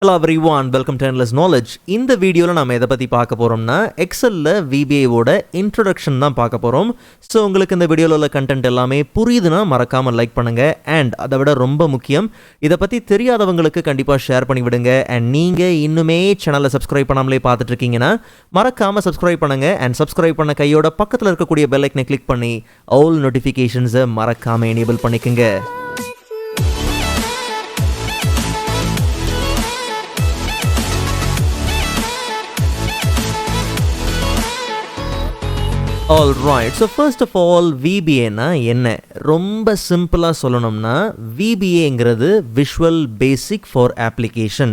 Hello everyone, welcome to Endless Knowledge. இந்த வீடியோல நாம எதை பத்தி பார்க்க போறோம்னா எக்ஸல்ல VBA ஓட இன்ட்ரோடக்ஷன் தான் பார்க்க போறோம். சோ உங்களுக்கு இந்த வீடியோல உள்ள கண்டென்ட் எல்லாமே புரியுதுனா மறக்காம லைக் பண்ணுங்க. அண்ட் அதை விட ரொம்ப முக்கியம், இத பத்தி தெரியாதவங்களுக்கு கண்டிப்பா ஷேர் பண்ணி விடுங்க. அண்ட் நீங்க இன்னுமே சேனலை சப்ஸ்கிரைப் பண்ணாமலே பார்த்துட்டு இருக்கீங்கன்னா மறக்காம சப்ஸ்கிரைப் பண்ணுங்க. அண்ட் சப்ஸ்கிரைப் பண்ண கையோட பக்கத்துல இருக்கக்கூடிய பெல் ஐக்கனை கிளிக் பண்ணி ஆல் நோட்டிஃபிகேஷன்ஸை மறக்காம எனேபிள் பண்ணிக்கங்க. Alright, so first of all VBA னா என்ன? ரொம்ப சிம்பிளா சொல்லணும்னா VBAங்கிறது Visual Basic for Application.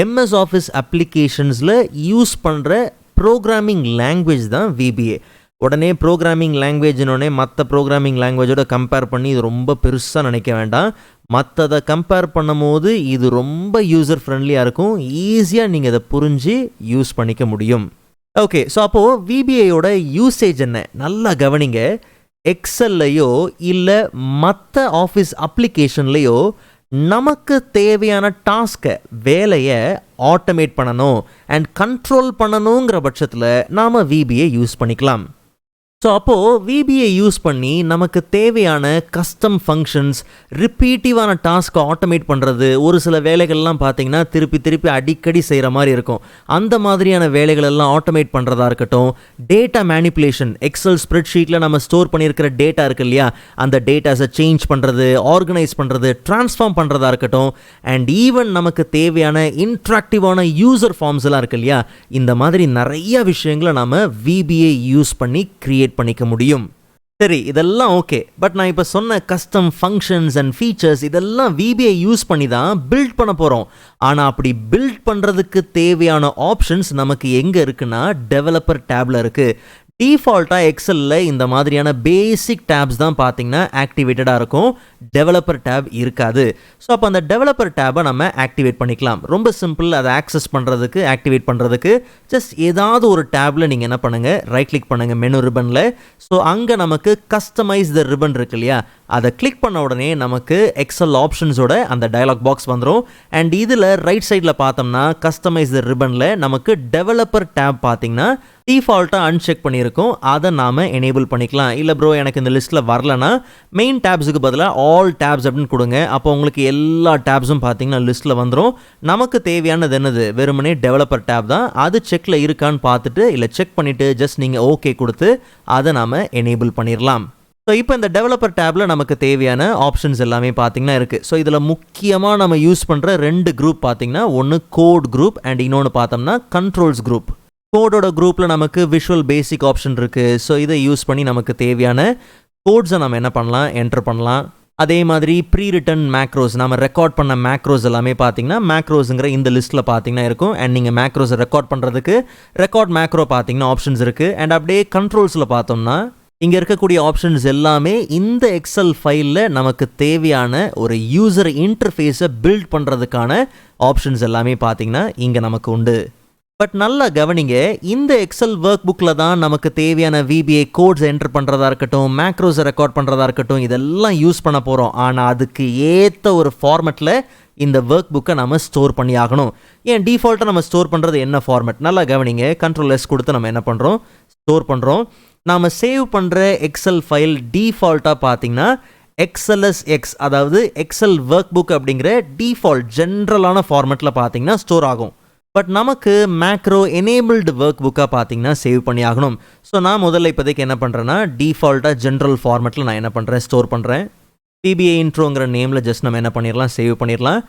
MS Office applicationஸ்ல யூஸ் பண்ற ப்ரோக்ராமிங் லாங்குவேஜ் தான் VBA. உடனே ப்ரோக்ராமிங் லாங்குவேஜ்னோடனே மற்ற ப்ரோக்ராமிங் லாங்குவேஜோட கம்பேர் பண்ணி இது ரொம்ப பெருசாக நினைக்க வேண்டாம். மற்றதை கம்பேர் பண்ணும் போது இது ரொம்ப யூசர் ஃப்ரெண்ட்லியாக இருக்கும். ஈஸியாக நீங்கள் இதை புரிஞ்சு யூஸ் பண்ணிக்க முடியும். ஓகே, ஸோ அப்போது VBAயோட யூசேஜ் என்ன? நல்லா கவனிங்க. எக்ஸல்லையோ இல்லை மற்ற ஆஃபீஸ் அப்ளிகேஷன்லேயோ நமக்கு தேவையான டாஸ்கை, வேலையை ஆட்டோமேட் பண்ணணும் அண்ட் கண்ட்ரோல் பண்ணணுங்கிற பட்சத்தில் நாம் VBA யூஸ் பண்ணிக்கலாம். ஸோ அப்போது VBA யூஸ் பண்ணி நமக்கு தேவையான கஸ்டம் ஃபங்க்ஷன்ஸ், ரிப்பீட்டிவான டாஸ்க்கை ஆட்டோமேட் பண்ணுறது, ஒரு சில வேலைகள்லாம் பார்த்திங்கன்னா திருப்பி அடிக்கடி செய்கிற மாதிரி இருக்கும். அந்த மாதிரியான வேலைகளெல்லாம் ஆட்டோமேட் பண்ணுறதா இருக்கட்டும், டேட்டா மேனிப்புலேஷன், எக்ஸல் ஸ்ப்ரெட்ஷீட்டில் நம்ம ஸ்டோர் பண்ணியிருக்கிற டேட்டா இருக்கு இல்லையா, அந்த டேட்டாஸை சேஞ்ச் பண்ணுறது, ஆர்கனைஸ் பண்ணுறது, ட்ரான்ஸ்ஃபார்ம் பண்ணுறதா இருக்கட்டும், அண்ட் ஈவன் நமக்கு தேவையான இன்ட்ராக்டிவான யூசர் ஃபார்ம்ஸ் எல்லாம் இருக்கு இல்லையா, இந்த மாதிரி நிறைய விஷயங்களை நம்ம VBA யூஸ் பண்ணி கிரியேட் பண்ணிக்க முடியும். சரி, இதெல்லாம் ஓகே. பட் நான் இப்போ சொன்ன கஸ்டம் ஃபங்க்ஷன்ஸ் அண்ட் ஃபீச்சர்ஸ் இதெல்லாம் VBA யூஸ் பண்ணி தான் பில்ட் பண்ண போகிறோம். ஆனால் அப்படி பில்ட் பண்ணுறதுக்கு தேவையான ஆப்ஷன்ஸ் நமக்கு எங்கே இருக்குன்னா டெவலப்பர் டேப்ல இருக்குது. டிஃபால்ட்டாக எக்ஸலில் இந்த மாதிரியான பேசிக் டேப்ஸ் தான் பார்த்தீங்கன்னா ஆக்டிவேட்டடாக இருக்கும். டெவலப்பர் டேப் இருக்காது. ஸோ அப்போ அந்த டெவலப்பர் டேப்பை நம்ம ஆக்டிவேட் பண்ணிக்கலாம். ரொம்ப சிம்பிள். அதை ஆக்சஸ் பண்ணுறதுக்கு, ஆக்டிவேட் பண்ணுறதுக்கு ஜஸ்ட் ஏதாவது ஒரு டேப்பில் நீங்கள் என்ன பண்ணுங்கள், ரைட் கிளிக் பண்ணுங்கள் மெனு ரிப்பனில். ஸோ அங்கே நமக்கு கஸ்டமைஸ் த ரிப்பன் இருக்கு இல்லையா, அதை கிளிக் பண்ண உடனே நமக்கு எக்ஸல் ஆப்ஷன்ஸோட அந்த டயலாக் பாக்ஸ் வந்துடும். அண்ட் இதில் ரைட் சைடில் பார்த்தோம்னா கஸ்டமைஸ் த ரிப்பனில் நமக்கு டெவலப்பர் டேப் பார்த்தீங்கன்னா டிஃபால்ட்டாக அன்செக் பண்ணியிருக்கோம். அதை நாம் எனேபிள் பண்ணிக்கலாம். இல்லை ப்ரோ எனக்கு இந்த லிஸ்ட்டில் வரலன்னா மெயின் டேப்ஸுக்கு பதிலாக ஆல் டேப்ஸ் அப்படின்னு கொடுங்க. அப்போ உங்களுக்கு எல்லா டேப்ஸும் பார்த்தீங்கன்னா லிஸ்ட்டில் வந்துடும். நமக்கு தேவையானது என்னது, வெறுமனே டெவலப்பர் டேப் தான். அது செக்கில் இருக்கான்னு பார்த்துட்டு இல்லை செக் பண்ணிவிட்டு ஜஸ்ட் நீங்கள் ஓகே கொடுத்து அதை நாம் எனேபிள் பண்ணிடலாம். ஸோ இப்போ இந்த டெவலப்பர் டேப்பில் நமக்கு தேவையான ஆப்ஷன்ஸ் எல்லாமே பார்த்தீங்கன்னா இருக்குது. ஸோ இதில் முக்கியமாக நம்ம யூஸ் பண்ணுற ரெண்டு குரூப் பார்த்தீங்கன்னா, ஒன்று கோட் குரூப் அண்ட் இன்னொன்று பார்த்தோம்னா கண்ட்ரோல்ஸ் குரூப். கோடோட குரூப்பில் நமக்கு விஷுவல் பேசிக் ஆப்ஷன் இருக்குது. ஸோ இதை யூஸ் பண்ணி நமக்கு தேவையான கோட்ஸை நம்ம என்ன பண்ணலாம், என்டர் பண்ணலாம். அதே மாதிரி ப்ரீ ரிட்டன் மேக்ரோஸ், நம்ம ரெக்கார்ட் பண்ண மேக்ரோஸ் எல்லாமே பார்த்தீங்கன்னா மேக்ரோஸுங்கிற இந்த லிஸ்ட்டில் பார்த்தீங்கன்னா இருக்கும். அண்ட் நீங்கள் மேக்ரோஸை ரெக்கார்ட் பண்ணுறதுக்கு ரெக்கார்ட் மேக்ரோ பார்த்தீங்கன்னா ஆப்ஷன்ஸ் இருக்குது. அண்ட் அப்படியே கண்ட்ரோல்ஸில் பார்த்தோம்னா இங்கே இருக்கக்கூடிய ஆப்ஷன்ஸ் எல்லாமே இந்த எக்ஸல் ஃபைலில் நமக்கு தேவையான ஒரு யூசர் இன்டர்ஃபேஸை பில்ட் பண்ணுறதுக்கான ஆப்ஷன்ஸ் எல்லாமே பார்த்தீங்கன்னா இங்கே நமக்கு உண்டு. பட் நல்லா கவனிங்க, இந்த எக்ஸல் ஒர்க் புக்கில் தான் நமக்கு தேவையான VBA கோட்ஸ் என்டர் பண்ணுறதா இருக்கட்டும், மேக்ரோஸை ரெக்கார்ட் பண்ணுறதா இருக்கட்டும், இதெல்லாம் யூஸ் பண்ண போகிறோம். ஆனால் அதுக்கு ஏற்ற ஒரு ஃபார்மெட்டில் இந்த ஒர்க் புக்கை நம்ம ஸ்டோர் பண்ணி ஆகணும். ஏன் டிஃபால்ட்டாக நம்ம ஸ்டோர் பண்ணுறது என்ன ஃபார்மெட்? நல்லா கவனிங்க. Ctrl+S கொடுத்து நம்ம என்ன பண்ணுறோம், ஸ்டோர் பண்ணுறோம். நாம் சேவ் பண்ணுற எக்ஸல் ஃபைல் டிஃபால்ட்டாக பார்த்தீங்கன்னா XLSX, அதாவது எக்ஸல் ஒர்க் புக் அப்படிங்கிற டிஃபால்ட் ஜென்ரலான ஃபார்மெட்டில் பார்த்தீங்கன்னா ஸ்டோர் ஆகும். பட் நமக்கு மேக்ரோ எனேபிள்டு ஒர்க் புக்காக பார்த்தீங்கன்னா சேவ் பண்ணி ஆகணும். ஸோ நான் முதல்ல இப்போதைக்கு என்ன பண்ணுறேன்னா டிஃபால்ட்டாக ஜென்ரல் ஃபார்மெட்டில் நான் என்ன பண்ணுறேன், ஸ்டோர் பண்ணுறேன். VBA இன்ட்ரோங்கிற நேமில் ஜஸ்ட் நம்ம என்ன பண்ணிடலாம், சேவ் பண்ணிடலாம்.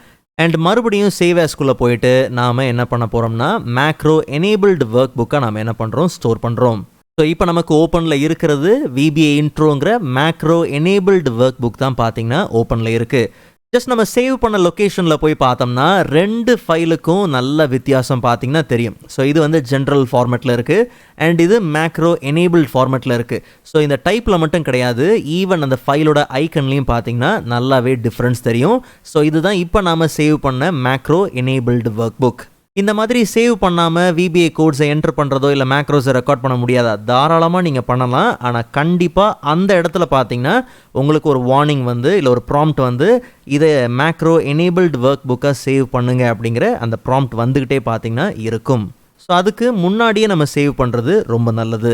அண்ட் மறுபடியும் சேவ் ஆஸ்குள்ளே போயிட்டு நாம் என்ன பண்ண போகிறோம்னா மேக்ரோ எனேபிள்டு ஒர்க் புக்காக நாம் என்ன பண்ணுறோம், ஸ்டோர் பண்ணுறோம். ஸோ இப்போ நமக்கு ஓப்பனில் இருக்கிறது VBA இன்ட்ரோங்கிற மேக்ரோ எனேபிள்டு ஒர்க் புக் தான் பார்த்தீங்கன்னா ஓப்பனில் இருக்குது. ஜஸ்ட் நம்ம சேவ் பண்ண லொக்கேஷனில் போய் பார்த்தோம்னா ரெண்டு ஃபைலுக்கும் நல்ல வித்தியாசம் பார்த்தீங்கன்னா தெரியும். ஸோ இது வந்து ஜென்ரல் ஃபார்மெட்டில் இருக்குது அண்ட் இது மேக்ரோ எனேபிள்ட் ஃபார்மெட்டில் இருக்குது. ஸோ இந்த டைப்பில் மட்டும் கிடையாது, ஈவன் அந்த ஃபைலோட ஐக்கன்லேயும் பார்த்தீங்கன்னா நல்லாவே டிஃப்ரென்ஸ் தெரியும். ஸோ இதுதான் இப்போ நாம் சேவ் பண்ண மேக்ரோ எனேபிள்டு ஒர்க் புக். இந்த மாதிரி சேவ் பண்ணாமல் VBA கோட்ஸை என்டர் பண்ணுறதோ இல்லை மேக்ரோஸை ரெக்கார்ட் பண்ண முடியாதா? தாராளமாக நீங்கள் பண்ணலாம். ஆனால் கண்டிப்பாக அந்த இடத்துல பார்த்தீங்கன்னா உங்களுக்கு ஒரு வார்னிங் வந்து இல்லை ஒரு ப்ராம்ப்ட் வந்து இதை மேக்ரோ எனேபிள்டு ஒர்க் புக்காக சேவ் பண்ணுங்க அப்படிங்கிற அந்த ப்ராம்ப்ட் வந்துக்கிட்டே பார்த்தீங்கன்னா இருக்கும். ஸோ அதுக்கு முன்னாடியே நம்ம சேவ் பண்ணுறது ரொம்ப நல்லது.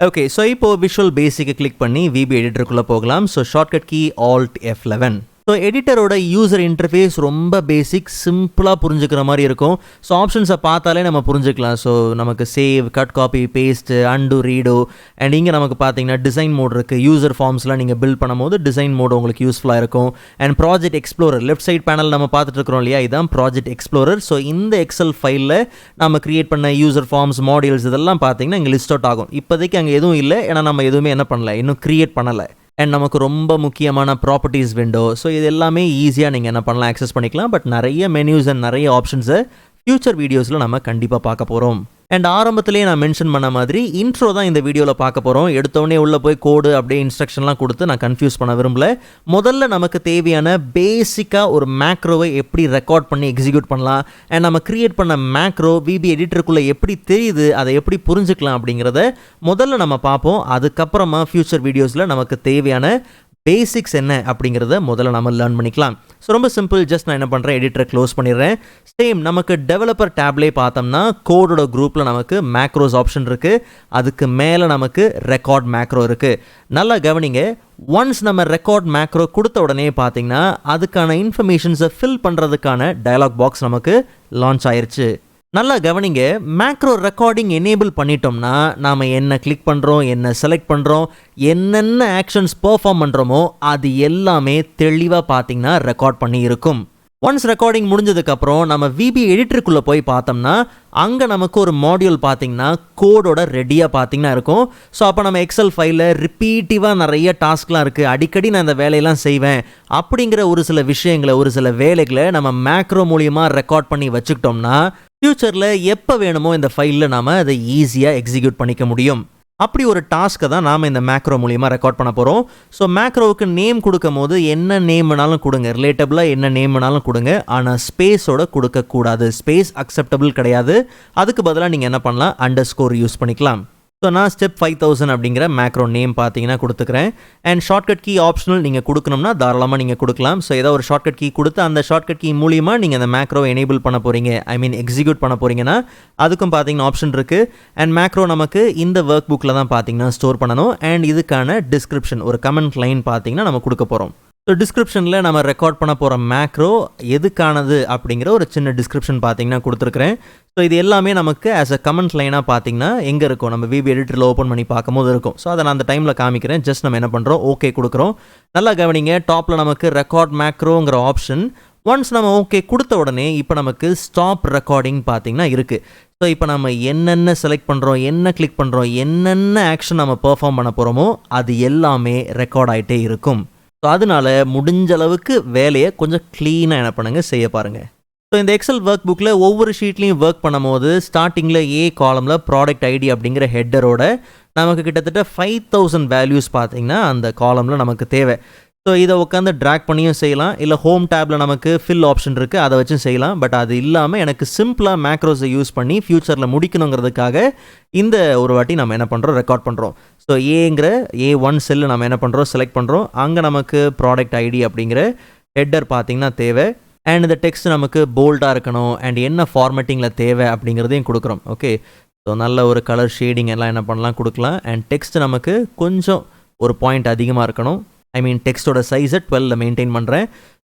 ஓகே, ஸோ இப்போது விஷுவல் பேசிக்கை கிளிக் பண்ணி VBA எடிட்டருக்குள்ளே போகலாம். So shortcut key Alt F11. So எடிட்டரோட யூசர் இன்டர்ஃபேஸ் ரொம்ப பேசிக், சிம்பிளாக புரிஞ்சுக்கிற மாதிரி இருக்கும். ஸோ ஆப்ஷன்ஸை பார்த்தாலே நம்ம புரிஞ்சுக்கலாம். ஸோ நமக்கு save, cut copy, paste, and, redo and இங்கே நமக்கு பார்த்தீங்கன்னா டிசைன் மோட் இருக்குது. யூசர் ஃபார்ம்ஸ்லாம் நீங்கள் பில்ட் பண்ணும்போது டிசைன் மோட் உங்களுக்கு யூஸ்ஃபுல்லாக இருக்கும். And project explorer left side panel நம்ம பார்த்துட்டு இருக்கிறோம் இல்லையா, இதுதான் ப்ராஜெக்ட் எக்ஸ்ப்ளோரர். ஸோ இந்த எக்ஸல் ஃபைலில் நம்ம கிரியேட் பண்ண யூசர் ஃபார்ம்ஸ், மாடியூல்ஸ் இதெல்லாம் பார்த்தீங்கன்னா இங்கே லிஸ்ட் அவுட் ஆகும். இப்போதைக்கு அங்கே எதுவும் இல்லை, ஏன்னா நம்ம எதுவுமே என்ன பண்ணல, இன்னும் கிரியேட் பண்ணலை. அண்ட் நமக்கு ரொம்ப முக்கியமான ப்ராப்பர்ட்டிஸ் விண்டோ. ஸோ இது எல்லாமே ஈஸியாக நீங்கள் என்ன பண்ணலாம், ஆக்சஸ் பண்ணிக்கலாம். பட் நிறைய மெனியூஸ் அண்ட் நிறைய ஆப்ஷன்ஸை ஃபியூச்சர் வீடியோஸில் நம்ம கண்டிப்பாக பார்க்க போகிறோம். அண்ட் ஆரம்பத்திலே நான் மென்ஷன் பண்ண மாதிரி இன்ட்ரோ தான் இந்த வீடியோவில் பார்க்க போகிறோம். எடுத்தோடனே உள்ளே போய் கோடு அப்படியே இன்ஸ்ட்ரக்ஷன்லாம் கொடுத்து நான் கன்ஃபியூஸ் பண்ண விரும்பல. முதல்ல நமக்கு தேவையான பேசிக்காக ஒரு மேக்ரோவை எப்படி ரெக்கார்ட் பண்ணி எக்ஸிக்யூட் பண்ணலாம், அண்ட் நம்ம கிரியேட் பண்ண மேக்ரோ VBA எடிட்டருக்குள்ளே எப்படி தெரியுது, அதை எப்படி புரிஞ்சுக்கலாம் அப்படிங்கிறத முதல்ல நம்ம பார்ப்போம். அதுக்கப்புறமா ஃபியூச்சர் வீடியோஸில் நமக்கு தேவையான பேசிக்ஸ் என்ன அப்படிங்கிறத முதல்ல நம்ம லேர்ன் பண்ணிக்கலாம். ஸோ ரொம்ப சிம்பிள், ஜஸ்ட் நான் என்ன பண்ணுறேன், எடிட்டரை க்ளோஸ் பண்ணிடுறேன். சேம் நமக்கு டெவலப்பர் டேப்லேயே பார்த்தோம்னா கோடோட குரூப்பில் நமக்கு மேக்ரோஸ் ஆப்ஷன் இருக்குது. அதுக்கு மேலே நமக்கு ரெக்கார்ட் மேக்ரோ இருக்குது. நல்லா கவனிங்க, ஒன்ஸ் நம்ம ரெக்கார்ட் மேக்ரோ கொடுத்த உடனே பார்த்தீங்கன்னா அதுக்கான இன்ஃபர்மேஷன்ஸை ஃபில் பண்ணுறதுக்கான டயலாக் பாக்ஸ் நமக்கு லான்ச் ஆயிருச்சு. நல்லா கவனிங்க, மேக்ரோ ரெக்கார்டிங் எனேபிள் பண்ணிட்டோம்னா நாம் என்ன கிளிக் பண்ணுறோம், என்ன செலக்ட் பண்ணுறோம், என்னென்ன ஆக்ஷன்ஸ் பெர்ஃபார்ம் பண்ணுறோமோ அது எல்லாமே தெளிவாக பார்த்தீங்கன்னா ரெக்கார்ட் பண்ணி இருக்கும். ஒன்ஸ் ரெக்கார்டிங் முடிஞ்சதுக்கப்புறம் நம்ம VBA எடிட்டருக்குள்ளே போய் பார்த்தோம்னா அங்கே நமக்கு ஒரு மாடியூல் பார்த்தீங்கன்னா கோடோட ரெடியாக பார்த்தீங்கன்னா இருக்கும். ஸோ அப்போ நம்ம எக்ஸல் ஃபைலில் ரிப்பீட்டிவாக நிறைய டாஸ்க்லாம் இருக்குது, அடிக்கடி நான் இந்த வேலையெல்லாம் செய்வேன் அப்படிங்கிற ஒரு சில விஷயங்களை, ஒரு சில வேலைகளை நம்ம மேக்ரோ மூலியமாக ரெக்கார்ட் பண்ணி வச்சுக்கிட்டோம்னா ஃப்யூச்சரில் எப்போ வேணுமோ இந்த ஃபைலில் நாம் அதை ஈஸியாக எக்ஸிக்யூட் பண்ணிக்க முடியும். அப்படி ஒரு டாஸ்க்கை தான் நாம் இந்த மேக்ரோ மூலியமாக ரெக்கார்ட் பண்ண போகிறோம். ஸோ மேக்ரோவுக்கு நேம் கொடுக்கும் போது என்ன நேம் வேணாலும் கொடுங்க, ரிலேட்டபிளாக என்ன நேம் வேணாலும் கொடுங்க, ஆனால் ஸ்பேஸோட கொடுக்கக்கூடாது. ஸ்பேஸ் அக்செப்டபிள் கிடையாது. அதுக்கு பதிலாக நீங்கள் என்ன பண்ணலாம், அண்டர்ஸ்கோர் யூஸ் பண்ணிக்கலாம். ஸோ நான் ஸ்டெப் 5000 அப்படிங்கிற மேக்ரோ நேம் பார்த்தீங்கன்னா கொடுத்துக்கிறேன். அண்ட் ஷார்ட்கட் கீ ஆப்ஷனல் நீங்கள் கொடுக்கணும்னா தாராளமாக நீங்கள் கொடுக்கலாம். ஸோ ஏதோ ஒரு ஷார்ட்கட் கீ கொடுத்து அந்த ஷார்ட்கட் கீ மூலியமாக நீங்கள் அந்த மேக்ரோவை எனேபிள் பண்ண போகிறீங்க, எக்ஸிக்யூட் பண்ண போகிறீங்கன்னா அதுக்கும் பார்த்தீங்கன்னா ஆப்ஷன் இருக்குது. அண்ட் மேக்ரோ நமக்கு இந்த ஒர்க் புக்கில் தான் பார்த்தீங்கன்னா ஸ்டோர் பண்ணணும். அண்ட் இதுக்கான டிஸ்கிரிப்ஷன், ஒரு கமெண்ட் லைன் பார்த்தீங்கன்னா நம்ம கொடுக்க போகிறோம். ஸோ டிஸ்கிரிப்ஷனில் நம்ம ரெக்கார்ட் பண்ண போகிற மேக்ரோ எதுக்கானது அப்படிங்கிற ஒரு சின்ன டிஸ்கிரிப்ஷன் பார்த்தீங்கன்னா கொடுத்துருக்குறேன். ஸோ இது எல்லாமே நமக்கு ஆஸ் அ கமெண்ட் லைனாக பார்த்தீங்கன்னா எங்கே இருக்கும், நம்ம VBA எடிட்டரில் ஓப்பன் பண்ணி பார்க்கும்போது இருக்கும். ஸோ அதை நான் அந்த டைமில் காமிக்கிறேன். ஜஸ்ட் நம்ம என்ன பண்ணுறோம், ஓகே கொடுக்குறோம். நல்லா கவனிங்க, டாப்பில் நமக்கு ரெக்கார்ட் மேக்ரோங்கிற ஆப்ஷன். ஒன்ஸ் நம்ம ஓகே கொடுத்த உடனே இப்போ நமக்கு ஸ்டாப் ரெக்கார்டிங் பார்த்தீங்கன்னா இருக்குது. ஸோ இப்போ நம்ம என்னென்ன செலக்ட் பண்ணுறோம், என்ன கிளிக் பண்ணுறோம், என்னென்ன ஆக்ஷன் நம்ம பெர்ஃபார்ம் பண்ண போகிறோமோ அது எல்லாமே ரெக்கார்ட் ஆகிட்டே இருக்கும். ஸோ அதனால முடிஞ்ச அளவுக்கு வேலையை கொஞ்சம் க்ளீனாக என்ன பண்ணுங்கள், செய்ய பாருங்கள். ஸோ இந்த எக்ஸல் ஒர்க் புக்கில் ஒவ்வொரு ஷீட்லையும் ஒர்க் பண்ணும்போது ஸ்டார்டிங்கில் A காலமில் ப்ராடக்ட் ஐடி அப்படிங்கிற ஹெட்டரோட நமக்கு கிட்டத்தட்ட 5000 வேல்யூஸ் பார்த்தீங்கன்னா அந்த காலமில் நமக்கு தேவை. ஸோ இதை உட்காந்து ட்ராக் பண்ணியும் செய்யலாம், இல்லை ஹோம் டேப்பில் நமக்கு ஃபில் ஆப்ஷன் இருக்குது, அதை வச்சும் செய்யலாம். பட் அது இல்லாமல் எனக்கு சிம்பிளாக மேக்ரோஸை யூஸ் பண்ணி ஃப்யூச்சரில் முடிக்கணுங்கிறதுக்காக இந்த ஒரு வாட்டி நம்ம என்ன பண்ணுறோம், ரெக்கார்ட் பண்ணுறோம். ஸோ ஏங்கிற A1 செல்லு நம்ம என்ன பண்ணுறோம், செலக்ட் பண்ணுறோம். அங்கே நமக்கு ப்ராடக்ட் ஐடி அப்படிங்கிற ஹெட்டர் பார்த்திங்கன்னா தேவை. அண்ட் இந்த டெக்ஸ்ட் நமக்கு போல்டாக இருக்கணும், அண்ட் என்ன ஃபார்மேட்டிங்கில் தேவை அப்படிங்கிறதையும் கொடுக்குறோம். ஓகே, ஸோ நல்ல ஒரு கலர் ஷேடிங் எல்லாம் என்ன பண்ணலாம், கொடுக்கலாம். அண்ட் டெக்ஸ்ட் நமக்கு கொஞ்சம் ஒரு பாயிண்ட் அதிகமாக இருக்கணும். டெக்ஸ்டோட சைஸை 12 மெயின்டைன் பண்ணுறேன்.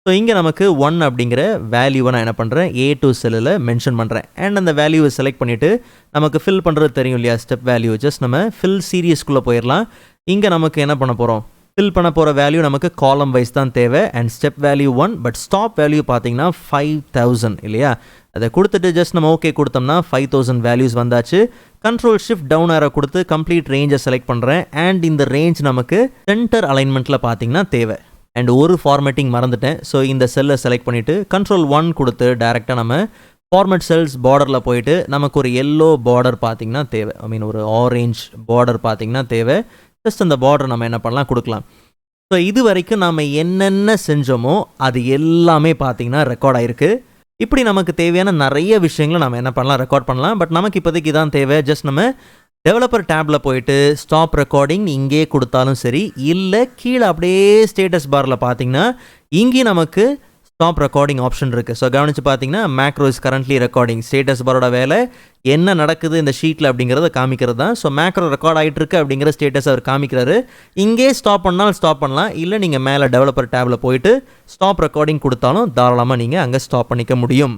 ஸோ இங்கே நமக்கு 1 அப்படிங்கிற வேல்யூவை நான் என்ன பண்ணுறேன், A2 செல்லில் மென்ஷன் பண்ணுறேன். அண்ட் அந்த வேல்யூவை செலக்ட் பண்ணிவிட்டு நமக்கு ஃபில் பண்ணுறது தெரியும் இல்லையா, ஸ்டெப் வேல்யூ. ஜஸ்ட் நம்ம ஃபில் சீரியஸ்குள்ளே போயிடலாம். இங்கே நமக்கு என்ன பண்ண போகிறோம், ஃபில் பண்ண போகிற வேல்யூ நமக்கு காலம் வைஸ் தான் தேவை. And step value 1, but stop value பார்த்தீங்கன்னா 5000 இல்லையா. அதை கொடுத்துட்டு ஜஸ்ட் நம்ம ஓகே கொடுத்தோம்னா 5000 வேல்யூஸ் வந்தாச்சு. கண்ட்ரோல் ஷிஃப்ட் டவுன் ஆரோ கொடுத்து கம்ப்ளீட் ரேஞ்சை செலக்ட் பண்ணுறேன். அண்ட் இந்த ரேஞ்ச் நமக்கு சென்டர் அலைன்மெண்ட்டில் பார்த்தீங்கன்னா தேவை. அண்ட் ஒரு ஃபார்மேட்டிங் மறந்துட்டேன். ஸோ இந்த செல்லை செலக்ட் பண்ணிவிட்டு கண்ட்ரோல் 1 கொடுத்து டேரெக்டாக நம்ம ஃபார்மேட் செல்ஸ் பார்டரில் போயிட்டு நமக்கு ஒரு எல்லோ பார்டர் பார்த்தீங்கன்னா தேவை, ஒரு ஆரேஞ்ச் பார்டர் பார்த்தீங்கன்னா தேவை. ஜஸ்ட் அந்த பார்டர் நம்ம என்ன பண்ணலாம், கொடுக்கலாம். ஸோ இது வரைக்கும் நம்ம என்னென்ன செஞ்சோமோ அது எல்லாமே பார்த்தீங்கன்னா ரெக்கார்ட் ஆகிருக்கு. இப்படி நமக்கு தேவையான நிறைய விஷயங்களை நம்ம என்ன பண்ணலாம், ரெக்கார்ட் பண்ணலாம். பட் நமக்கு இப்போதைக்கு இதான் தேவை. ஜஸ்ட் நம்ம டெவலப்பர் டேப்பில் போயிட்டு ஸ்டாப் ரெக்கார்டிங் இங்கே கொடுத்தாலும் சரி, இல்லை கீழே அப்படியே ஸ்டேட்டஸ் பாரில் பார்த்தீங்கன்னா இங்கே நமக்கு ஸ்டாப் ரெக்கார்டிங் ஆப்ஷன் இருக்குது. ஸோ கவனித்து பார்த்தீங்கன்னா macro is currently recording. Status பாரோட வேலை என்ன நடக்குது இந்த ஷீட்டில் அப்படிங்கிறத காமிக்கிறது தான். ஸோ மேக்ரோ ரெக்கார்ட் ஆகிட்டு இருக்கு அப்படிங்கிற ஸ்டேட்டஸ் அவர் காமிக்கிறாரு. இங்கே ஸ்டாப் பண்ணாலும் ஸ்டாப் பண்ணலாம், இல்லை நீங்கள் மேலே டெவலப்பர் டேப்பில் போயிட்டு ஸ்டாப் ரெக்கார்டிங் கொடுத்தாலும் தாராளமாக நீங்கள் அங்கே ஸ்டாப் பண்ணிக்க முடியும்.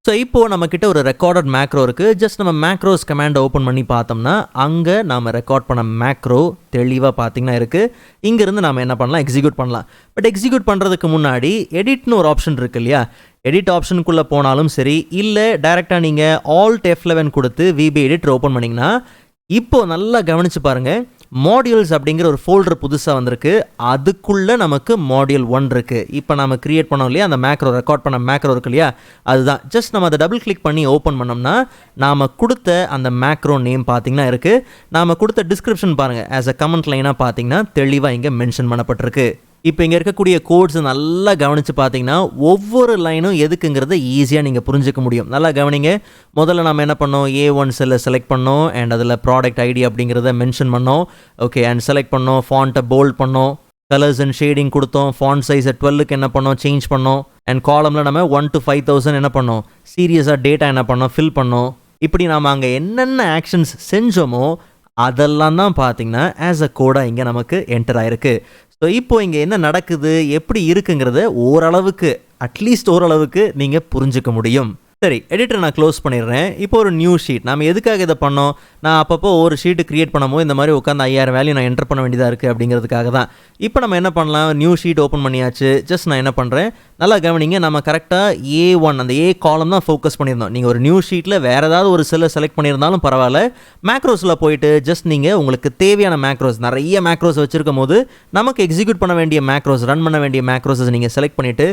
ஸோ இப்போது நம்மக்கிட்ட ஒரு ரெக்கார்டட் மேக்ரோ இருக்குது. ஜஸ்ட் நம்ம மேக்ரோஸ் கமாண்டை ஓப்பன் பண்ணி பார்த்தோம்னா அங்கே நாம் ரெக்கார்ட் பண்ண மேக்ரோ தெளிவாக பார்த்திங்கன்னா இருக்குது. இங்கேருந்து நாம் என்ன பண்ணலாம், எக்ஸிக்யூட் பண்ணலாம். பட் எக்ஸிக்யூட் பண்ணுறதுக்கு முன்னாடி எடிட்னு ஒரு ஆப்ஷன் இருக்குது இல்லையா, எடிட் ஆப்ஷனுக்குள்ளே போனாலும் சரி, இல்லை டைரெக்டாக நீங்கள் Alt F11 கொடுத்து VBA எடிட்டர் ஓப்பன் பண்ணிங்கன்னா இப்போது நல்லா கவனித்து பாருங்கள், மாடியூல்ஸ் அப்படிங்கிற ஒரு ஃபோல்டர் புதுசாக வந்திருக்கு. அதுக்குள்ளே நமக்கு மாடியூல் 1 இருக்குது. இப்போ நம்ம கிரியேட் பண்ணோம் இல்லையா, அந்த மேக்ரோ ரெக்கார்ட் பண்ண மேக்ரோ இருக்கு இல்லையா, அதுதான். ஜஸ்ட் நம்ம அதை டபுள் கிளிக் பண்ணி ஓப்பன் பண்ணோம்னா நாம் கொடுத்த அந்த மேக்ரோ நேம் பார்த்திங்கன்னா இருக்குது. நாம் கொடுத்த டிஸ்கிரிப்ஷன் பாருங்கள், ஆஸ் அ கமெண்ட் லைனாக பார்த்திங்கன்னா தெளிவாக இங்கே மென்ஷன் பண்ணப்பட்டிருக்கு. இப்போ இங்கே இருக்கக்கூடிய கோட்ஸ் நல்லா கவனித்து பார்த்தீங்கன்னா ஒவ்வொரு லைனும் எதுக்குங்கிறத ஈஸியாக நீங்கள் புரிஞ்சிக்க முடியும். நல்லா கவனிங்க. முதல்ல நம்ம என்ன பண்ணோம், A1 செல்லை செலக்ட் பண்ணோம் அண்ட் அதில் ப்ராடக்ட் ஐடி அப்படிங்கிறத மென்ஷன் பண்ணோம். ஓகே, அண்ட் செலக்ட் பண்ணோம், ஃபாண்ட்டை போல்ட் பண்ணோம், கலர்ஸ் அண்ட் ஷேடிங் கொடுத்தோம், ஃபாண்ட் சைஸை 12க்கு என்ன பண்ணோம், சேஞ்ச் பண்ணோம். அண்ட் காலமில் நம்ம 1 to 5000 என்ன பண்ணோம், சீரியஸாக டேட்டா என்ன பண்ணோம், ஃபில் பண்ணோம். இப்படி நாம் அங்கே என்னென்ன ஆக்ஷன்ஸ் செஞ்சோமோ அதெல்லாம் தான் பார்த்தீங்கன்னா ஆஸ் அ கோடாக இங்கே நமக்கு என்டர் ஆகிருக்கு. ஸோ இப்போ இங்கே என்ன நடக்குது, எப்படி இருக்குங்கிறத ஓரளவுக்கு, அட்லீஸ்ட் ஓரளவுக்கு நீங்கள் புரிஞ்சுக்க முடியும். சரி, எடிட்டர் நான் க்ளோஸ் பண்ணிடுறேன். இப்போ ஒரு நியூ ஷீட். நம்ம எதுக்காக இதை பண்ணோம், நான் அப்பப்போ ஒரு ஷீட்டு க்ரியேட் பண்ணும்போது இந்த மாதிரி உட்காந்து 5000 வேல்யூ நான் என்டர் பண்ண வேண்டியதாக இருக்குது அப்படிங்கிறதுக்காக தான். இப்போ நம்ம என்ன பண்ணலாம், நியூ ஷீட் ஓப்பன் பண்ணியாச்சு. ஜஸ்ட் நான் என்ன பண்ணுறேன், நல்லா கவனிங்க, நம்ம கரெக்டாக A1 அந்த A காலம் தான் ஃபோக்கஸ் பண்ணியிருந்தோம். நீங்கள் ஒரு நியூ ஷீட்டில் வேறு ஏதாவது ஒரு செல்லை செலக்ட் பண்ணியிருந்தாலும் பரவாயில்ல, மேக்ரோஸில் போயிட்டு ஜஸ்ட் நீங்கள் உங்களுக்கு தேவையான மேக்ரோஸ், நிறைய மேக்ரோஸ் வச்சுருக்கும் போது நமக்கு எக்ஸிக்யூட் பண்ண வேண்டிய மேக்ரோஸ், ரன் பண்ண வேண்டிய மேக்ரோஸை நீங்கள் செலக்ட் பண்ணிவிட்டு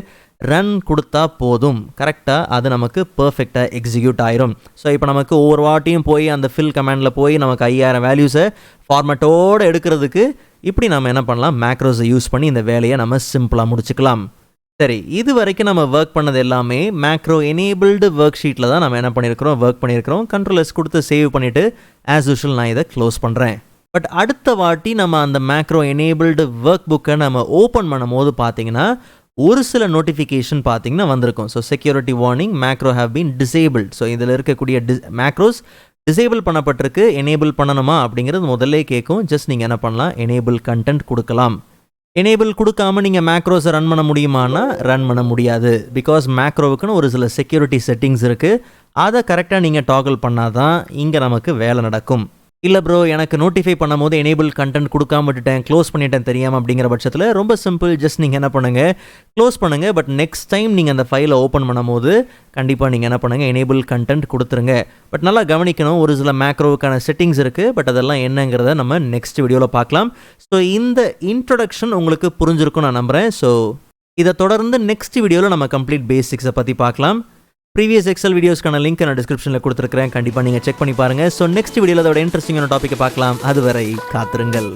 ரன் கொடுத்தா போதும். கரெக்டாக அது நமக்கு பர்ஃபெக்டாக எக்ஸிக்யூட் ஆயிரும். ஸோ இப்போ நமக்கு ஒவ்வொரு வாட்டியும் போய் அந்த ஃபில் கமாண்டில் போய் நமக்கு 5000 வேல்யூஸை ஃபார்மேட்டோடு எடுக்கிறதுக்கு இப்படி நம்ம என்ன பண்ணலாம், மேக்ரோஸை யூஸ் பண்ணி இந்த வேலையை நம்ம சிம்பிளாக முடிச்சுக்கலாம். சரி, இது வரைக்கும் நம்ம ஒர்க் பண்ணது எல்லாமே மேக்ரோ எனேபிள்டு ஒர்க் ஷீட்டில் தான் நம்ம என்ன பண்ணியிருக்கிறோம், ஒர்க் பண்ணியிருக்கிறோம். Ctrl+S கொடுத்து சேவ் பண்ணிவிட்டு ஆஸ் யூஷுவல் நான் இதை க்ளோஸ் பண்ணுறேன். பட் அடுத்த வாட்டி நம்ம அந்த மேக்ரோ எனேபிள்டு ஒர்க் புக்கை நம்ம ஓப்பன் பண்ணும் போது பார்த்தீங்கன்னா ஒரு சில நோட்டிஃபிகேஷன் பார்த்தீங்கன்னா வந்திருக்கும். So security warning, macro have been disabled. So இதில் இருக்கக்கூடிய மேக்ரோஸ் டிசேபிள் பண்ணப்பட்டிருக்கு, எனேபிள் பண்ணணுமா அப்படிங்கிறது முதல்ல கேட்கும். ஜஸ்ட் நீங்கள் என்ன பண்ணலாம், எனேபிள் கண்டென்ட் கொடுக்கலாம். எனேபிள் கொடுக்காமல் நீங்கள் மேக்ரோஸை ரன் பண்ண முடியுமானா ரன் பண்ண முடியாது. பிகாஸ் மேக்ரோவுக்குன்னு ஒரு சில செக்யூரிட்டி செட்டிங்ஸ் இருக்குது. அதை கரெக்டாக நீங்கள் டாகிள் பண்ணால் தான் இங்கே நமக்கு வேலை நடக்கும். இல்லை ப்ரோ, எனக்கு நோட்டிஃபை பண்ணும் போது எனேபிள் கண்டென்ட் கொடுக்காம விட்டுட்டேன், க்ளோஸ் பண்ணிட்டேன் தெரியாமல் அப்படிங்கிற பட்சத்தில் ரொம்ப சிம்பிள். ஜஸ்ட் நீங்கள் என்ன பண்ணுங்கள், க்ளோஸ் பண்ணுங்கள். பட் நெக்ஸ்ட் டைம் நீங்கள் அந்த ஃபைலை ஓப்பன் பண்ணும் போது கண்டிப்பாக நீங்கள் என்ன பண்ணுங்கள், எனேபிள் கண்டென்ட் கொடுத்துருங்க. பட் நல்லா கவனிக்கணும், ஒரு சில மேக்ரோவுக்கான செட்டிங்ஸ் இருக்குது. பட் அதெல்லாம் என்னங்கிறத நம்ம நெக்ஸ்ட் வீடியோவில் பார்க்கலாம். ஸோ இந்த இன்ட்ரொடக்ஷன் உங்களுக்கு புரிஞ்சிருக்கும் நான் நம்புகிறேன். ஸோ இதை தொடர்ந்து நெக்ஸ்ட் வீடியோவில் நம்ம கம்ப்ளீட் பேசிக்ஸை பற்றி பார்க்கலாம். ப்ரீவியஸ் எக்ஸல் வீடியோஸ்க்கான லிங்க் நான் டிஸ்கிரிப்ஷனில் கொடுத்துருக்கிறேன், கண்டிப்பாக நீங்கள் செக் பண்ணி பாருங்கள். ஸோ நெக்ஸ்ட் வீடியோவில் அதோட இன்ட்ரெஸ்டிங்கான டாப்பிக்கை பார்க்கலாம். அதுவரை காத்திருங்கள்.